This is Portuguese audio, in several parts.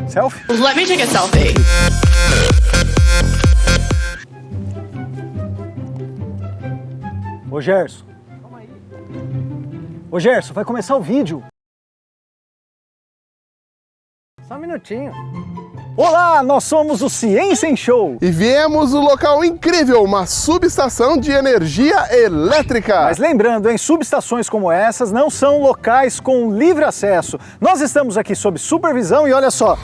Selfie? Let me take a selfie. Ô Gerson. Ô Gerson, vai começar o vídeo. Só um minutinho. Olá, nós somos o Ciência em Show. E viemos um local incrível, uma subestação de energia elétrica. Mas lembrando, em subestações como essas não são locais com livre acesso. Nós estamos aqui sob supervisão e olha só.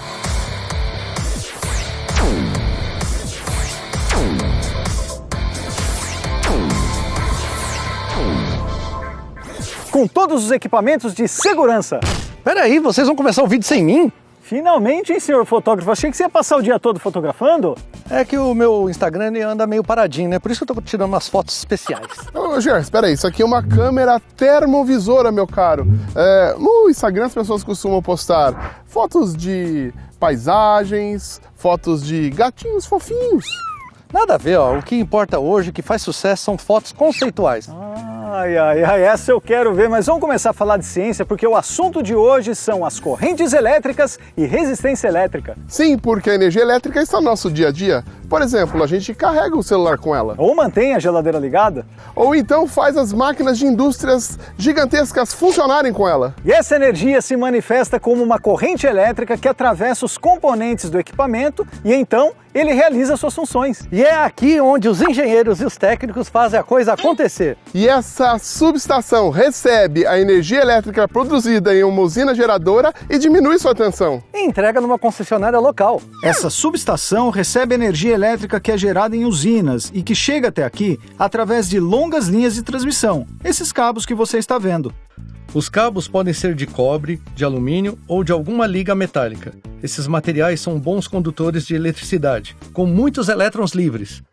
Com todos os equipamentos de segurança. Peraí, vocês vão começar o vídeo sem mim? Finalmente, hein, senhor fotógrafo? Achei que você ia passar o dia todo fotografando. É que o meu Instagram ele anda meio paradinho, né? Por isso que eu tô tirando umas fotos especiais. Ô, Gerson, espera aí, isso aqui é uma câmera termovisora, meu caro. No Instagram as pessoas costumam postar fotos de paisagens, fotos de gatinhos fofinhos. Nada a ver, ó. O que importa hoje, o que faz sucesso são fotos conceituais. Ai, essa eu quero ver, mas vamos começar a falar de ciência, porque o assunto de hoje são as correntes elétricas e resistência elétrica. Sim, porque a energia elétrica está no nosso dia a dia. Por exemplo, a gente carrega o celular com ela. Ou mantém a geladeira ligada. Ou então faz as máquinas de indústrias gigantescas funcionarem com ela. E essa energia se manifesta como uma corrente elétrica que atravessa os componentes do equipamento e então ele realiza suas funções. E é aqui onde os engenheiros e os técnicos fazem a coisa acontecer. E essa subestação recebe a energia elétrica produzida em uma usina geradora e diminui sua tensão. E entrega numa concessionária local. Essa subestação recebe energia elétrica que é gerada em usinas e que chega até aqui através de longas linhas de transmissão, esses cabos que você está vendo. Os cabos podem ser de cobre, de alumínio ou de alguma liga metálica. Esses materiais são bons condutores de eletricidade, com muitos elétrons livres.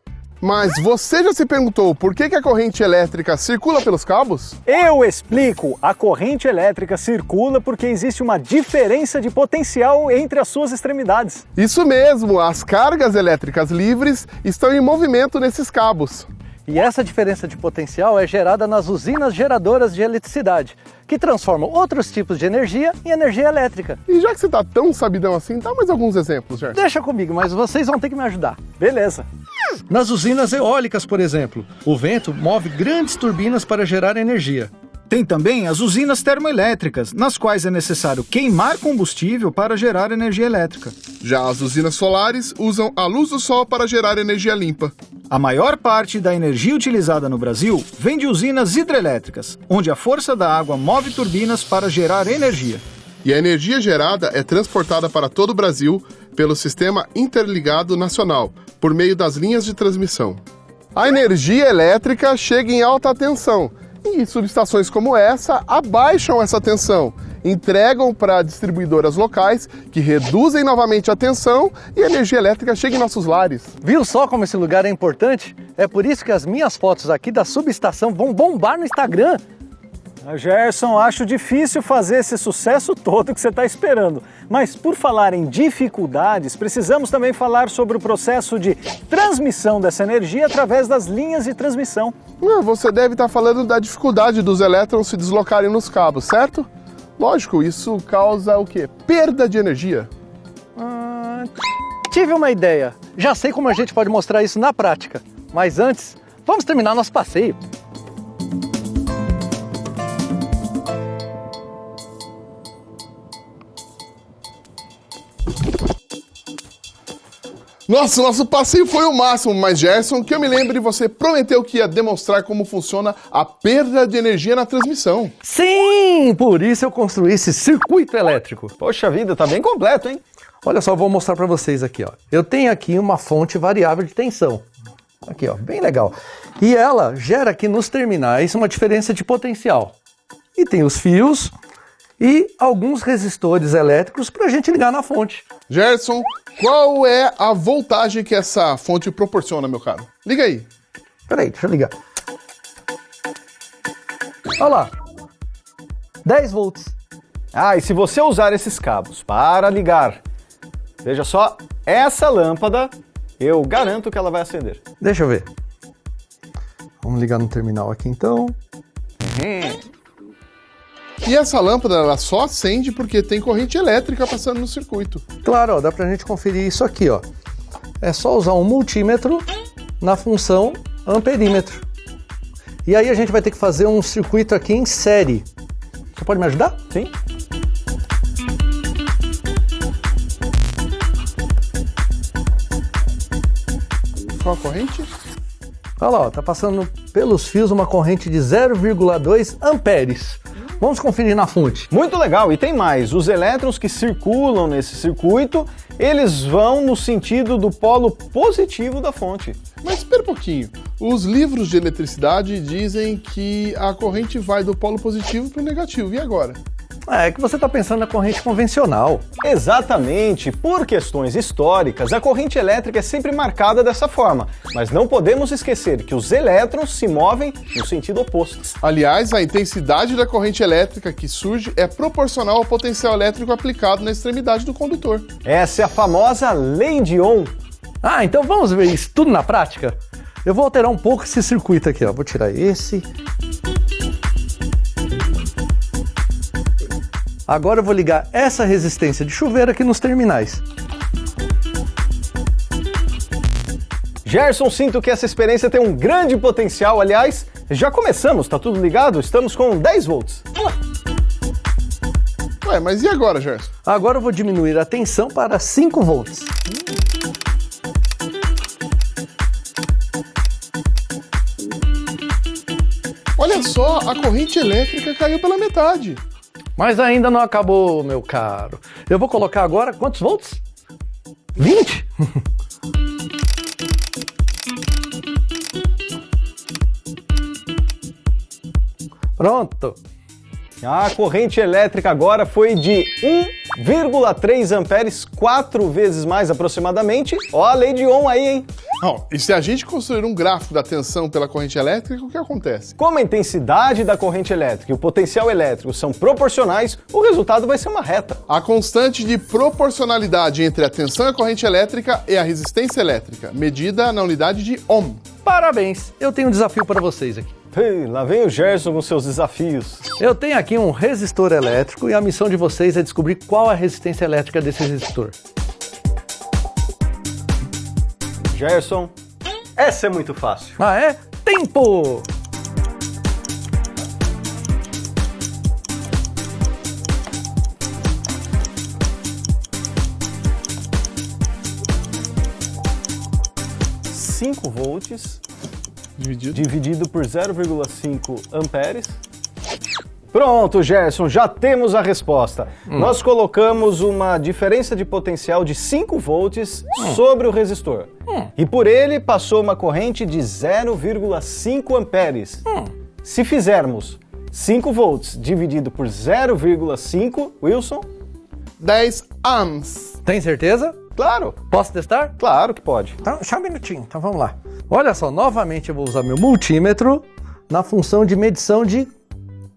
Mas você já se perguntou por que a corrente elétrica circula pelos cabos? Eu explico! A corrente elétrica circula porque existe uma diferença de potencial entre as suas extremidades. Isso mesmo, as cargas elétricas livres estão em movimento nesses cabos. E essa diferença de potencial é gerada nas usinas geradoras de eletricidade, que transformam outros tipos de energia em energia elétrica. E já que você está tão sabidão assim, dá mais alguns exemplos, Gerson. Deixa comigo, mas vocês vão ter que me ajudar. Beleza. Nas usinas eólicas, por exemplo, o vento move grandes turbinas para gerar energia. Tem também as usinas termoelétricas, nas quais é necessário queimar combustível para gerar energia elétrica. Já as usinas solares usam a luz do sol para gerar energia limpa. A maior parte da energia utilizada no Brasil vem de usinas hidrelétricas, onde a força da água move turbinas para gerar energia. E a energia gerada é transportada para todo o Brasil pelo Sistema Interligado Nacional, por meio das linhas de transmissão. A energia elétrica chega em alta tensão, e subestações como essa abaixam essa tensão, entregam para distribuidoras locais que reduzem novamente a tensão e a energia elétrica chega em nossos lares. Viu só como esse lugar é importante? É por isso que as minhas fotos aqui da subestação vão bombar no Instagram. Gerson, acho difícil fazer esse sucesso todo que você está esperando. Mas por falar em dificuldades, precisamos também falar sobre o processo de transmissão dessa energia através das linhas de transmissão. Você deve estar falando da dificuldade dos elétrons se deslocarem nos cabos, certo? Lógico, isso causa o quê? Perda de energia. Tive uma ideia. Já sei como a gente pode mostrar isso na prática. Mas antes, vamos terminar nosso passeio. Nossa, nosso passeio foi o máximo, mas Gerson, que eu me lembre, você prometeu que ia demonstrar como funciona a perda de energia na transmissão. Sim, por isso eu construí esse circuito elétrico. Poxa vida, tá bem completo, hein? Olha só, eu vou mostrar para vocês aqui, ó. Eu tenho aqui uma fonte variável de tensão. Aqui, ó, bem legal. E ela gera aqui nos terminais uma diferença de potencial. E tem os fios e alguns resistores elétricos para a gente ligar na fonte. Gerson, qual é a voltagem que essa fonte proporciona, meu caro? Liga aí. Peraí, deixa eu ligar. Olha lá, 10 volts. E se você usar esses cabos para ligar, veja só, essa lâmpada, eu garanto que ela vai acender. Deixa eu ver. Vamos ligar no terminal aqui então. E essa lâmpada ela só acende porque tem corrente elétrica passando no circuito. Claro, ó, dá pra gente conferir isso aqui, ó. É só usar um multímetro na função amperímetro. E aí a gente vai ter que fazer um circuito aqui em série. Você pode me ajudar? Sim. Qual a corrente? Olha lá, ó, tá passando pelos fios uma corrente de 0,2 amperes. Vamos conferir na fonte. Muito legal, e tem mais. Os elétrons que circulam nesse circuito, eles vão no sentido do polo positivo da fonte. Mas espera um pouquinho. Os livros de eletricidade dizem que a corrente vai do polo positivo para o negativo. E agora? É que você está pensando na corrente convencional. Exatamente. Por questões históricas, a corrente elétrica é sempre marcada dessa forma. Mas não podemos esquecer que os elétrons se movem no sentido oposto. Aliás, a intensidade da corrente elétrica que surge é proporcional ao potencial elétrico aplicado na extremidade do condutor. Essa é a famosa lei de Ohm. Ah, então vamos ver isso tudo na prática? Eu vou alterar um pouco esse circuito aqui, ó. Vou tirar esse. Agora eu vou ligar essa resistência de chuveiro aqui nos terminais. Gerson, sinto que essa experiência tem um grande potencial. Aliás, já começamos, tá tudo ligado? Estamos com 10 volts. Ué, mas e agora, Gerson? Agora eu vou diminuir a tensão para 5 volts. Olha só, a corrente elétrica caiu pela metade. Mas ainda não acabou, meu caro. Eu vou colocar agora quantos volts? 20? Pronto. A corrente elétrica agora foi de 1,3 amperes, 4 vezes mais aproximadamente. Ó a lei de Ohm aí, hein? E se a gente construir um gráfico da tensão pela corrente elétrica, o que acontece? Como a intensidade da corrente elétrica e o potencial elétrico são proporcionais, o resultado vai ser uma reta. A constante de proporcionalidade entre a tensão e a corrente elétrica é a resistência elétrica, medida na unidade de Ohm. Parabéns! Eu tenho um desafio para vocês aqui. Lá vem o Gerson com seus desafios. Eu tenho aqui um resistor elétrico e a missão de vocês é descobrir qual é a resistência elétrica desse resistor. Gerson, essa é muito fácil. Ah, é? Tempo! (5 volts Dividido por 0,5 amperes. Pronto, Gerson, já temos a resposta. Nós colocamos uma diferença de potencial de 5 volts sobre o resistor. E por ele passou uma corrente de 0,5 amperes. Se fizermos 5 volts dividido por 0,5, Wilson? 10 ohms. Tem certeza? Claro. Posso testar? Claro que pode. Então, só um minutinho, então vamos lá. Olha só, novamente eu vou usar meu multímetro na função de medição de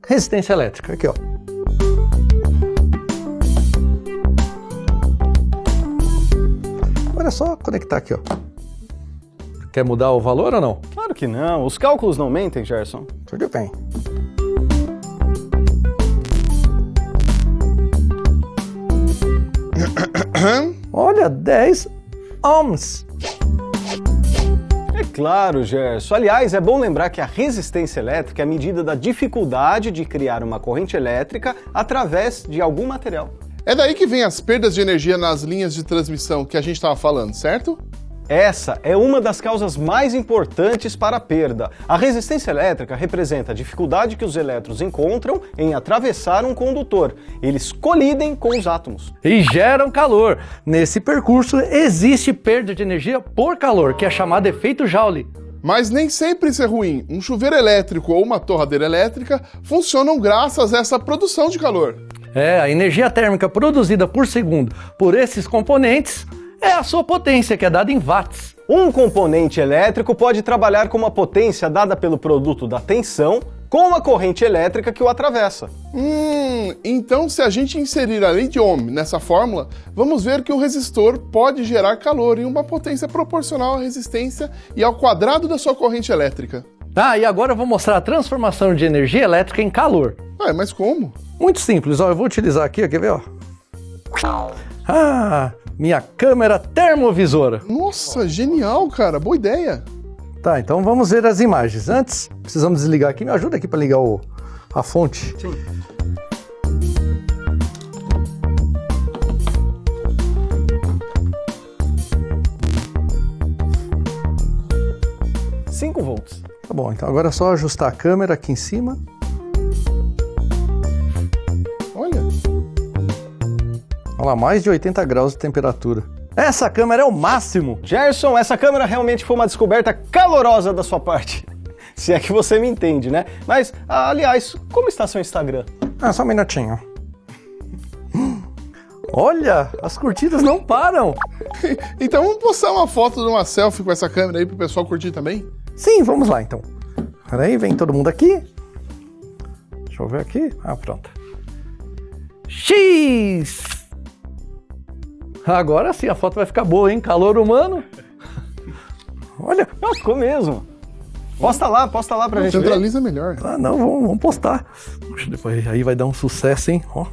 resistência elétrica. Aqui, ó. Olha só, conectar aqui, ó. Quer mudar o valor ou não? Claro que não. Os cálculos não mentem, Gerson. Tudo bem. Olha, 10 ohms. É claro, Gerson. Aliás, é bom lembrar que a resistência elétrica é a medida da dificuldade de criar uma corrente elétrica através de algum material. É daí que vem as perdas de energia nas linhas de transmissão que a gente estava falando, certo? Essa é uma das causas mais importantes para a perda. A resistência elétrica representa a dificuldade que os elétrons encontram em atravessar um condutor. Eles colidem com os átomos. E geram calor. Nesse percurso existe perda de energia por calor, que é chamado efeito Joule. Mas nem sempre isso é ruim. Um chuveiro elétrico ou uma torradeira elétrica funcionam graças a essa produção de calor. A energia térmica produzida por segundo por esses componentes é a sua potência, que é dada em watts. Um componente elétrico pode trabalhar com uma potência dada pelo produto da tensão com a corrente elétrica que o atravessa. Então se a gente inserir a lei de Ohm nessa fórmula, vamos ver que um resistor pode gerar calor em uma potência proporcional à resistência e ao quadrado da sua corrente elétrica. E agora eu vou mostrar a transformação de energia elétrica em calor. Mas como? Muito simples, ó, eu vou utilizar aqui, ó, quer ver, ó? Ah, minha câmera termovisora. Nossa, genial, cara. Boa ideia. Tá, então vamos ver as imagens. Antes, precisamos desligar aqui. Me ajuda aqui para ligar a fonte. Sim. volts. Tá bom, então agora é só ajustar a câmera aqui em cima. Olha. Olha lá, mais de 80 graus de temperatura. Essa câmera é o máximo! Gerson, essa câmera realmente foi uma descoberta calorosa da sua parte. Se é que você me entende, né? Mas, aliás, como está seu Instagram? Só um minutinho. Olha, as curtidas não param! Então vamos postar uma foto de uma selfie com essa câmera aí pro pessoal curtir também? Sim, vamos lá então. Peraí, vem todo mundo aqui. Deixa eu ver aqui. Pronto. X! Agora sim a foto vai ficar boa, hein? Calor humano. Olha. Não, ficou mesmo. Posta lá pra gente ver. Centraliza melhor. Não, vamos postar. Puxa, depois aí vai dar um sucesso, hein? Ó.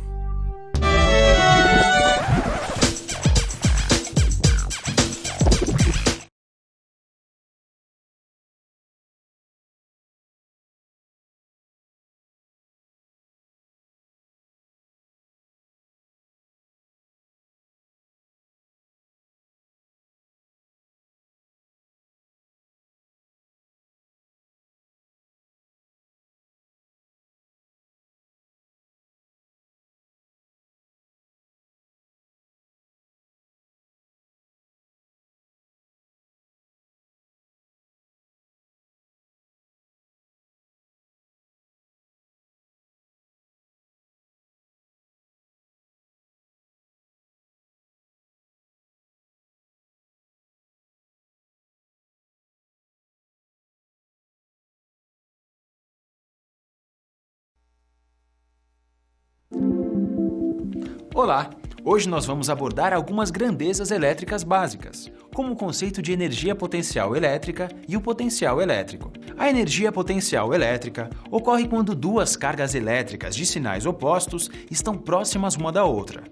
Olá! Hoje nós vamos abordar algumas grandezas elétricas básicas, como o conceito de energia potencial elétrica e o potencial elétrico. A energia potencial elétrica ocorre quando duas cargas elétricas de sinais opostos estão próximas uma da outra,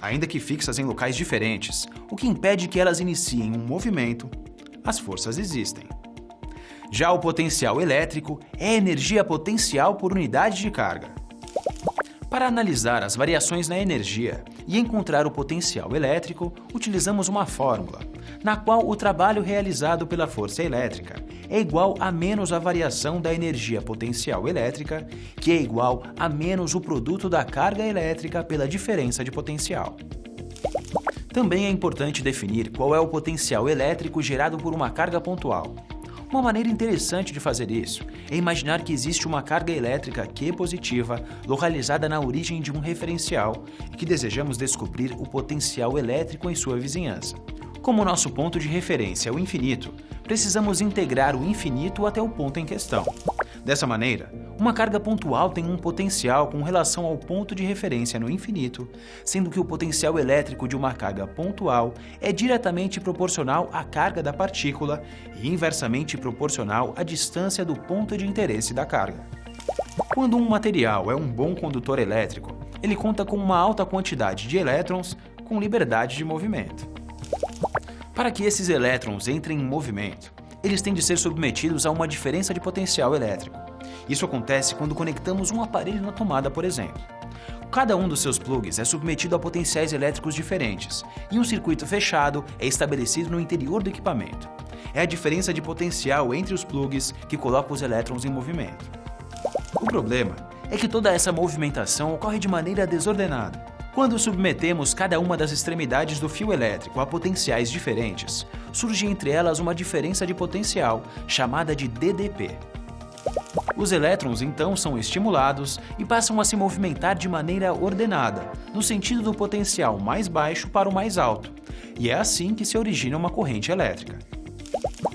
ainda que fixas em locais diferentes, o que impede que elas iniciem um movimento. As forças existem. Já o potencial elétrico é a energia potencial por unidade de carga. Para analisar as variações na energia e encontrar o potencial elétrico, utilizamos uma fórmula, na qual o trabalho realizado pela força elétrica é igual a menos a variação da energia potencial elétrica, que é igual a menos o produto da carga elétrica pela diferença de potencial. Também é importante definir qual é o potencial elétrico gerado por uma carga pontual. Uma maneira interessante de fazer isso é imaginar que existe uma carga elétrica Q positiva localizada na origem de um referencial e que desejamos descobrir o potencial elétrico em sua vizinhança. Como nosso ponto de referência é o infinito, precisamos integrar o infinito até o ponto em questão. Dessa maneira, uma carga pontual tem um potencial com relação ao ponto de referência no infinito, sendo que o potencial elétrico de uma carga pontual é diretamente proporcional à carga da partícula e inversamente proporcional à distância do ponto de interesse da carga. Quando um material é um bom condutor elétrico, ele conta com uma alta quantidade de elétrons com liberdade de movimento. Para que esses elétrons entrem em movimento, eles têm de ser submetidos a uma diferença de potencial elétrico. Isso acontece quando conectamos um aparelho na tomada, por exemplo. Cada um dos seus plugs é submetido a potenciais elétricos diferentes, e um circuito fechado é estabelecido no interior do equipamento. É a diferença de potencial entre os plugs que coloca os elétrons em movimento. O problema é que toda essa movimentação ocorre de maneira desordenada. Quando submetemos cada uma das extremidades do fio elétrico a potenciais diferentes, surge entre elas uma diferença de potencial, chamada de DDP. Os elétrons então são estimulados e passam a se movimentar de maneira ordenada, no sentido do potencial mais baixo para o mais alto, e é assim que se origina uma corrente elétrica.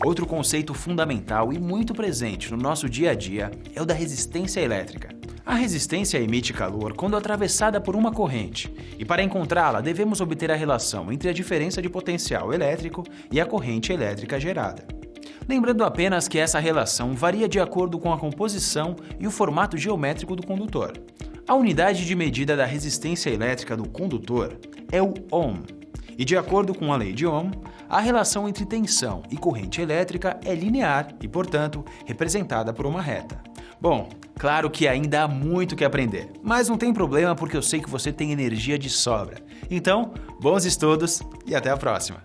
Outro conceito fundamental e muito presente no nosso dia a dia é o da resistência elétrica. A resistência emite calor quando atravessada por uma corrente, e para encontrá-la devemos obter a relação entre a diferença de potencial elétrico e a corrente elétrica gerada. Lembrando apenas que essa relação varia de acordo com a composição e o formato geométrico do condutor. A unidade de medida da resistência elétrica do condutor é o ohm. E de acordo com a lei de Ohm, a relação entre tensão e corrente elétrica é linear e, portanto, representada por uma reta. Bom, claro que ainda há muito que aprender, mas não tem problema porque eu sei que você tem energia de sobra. Então, bons estudos e até a próxima!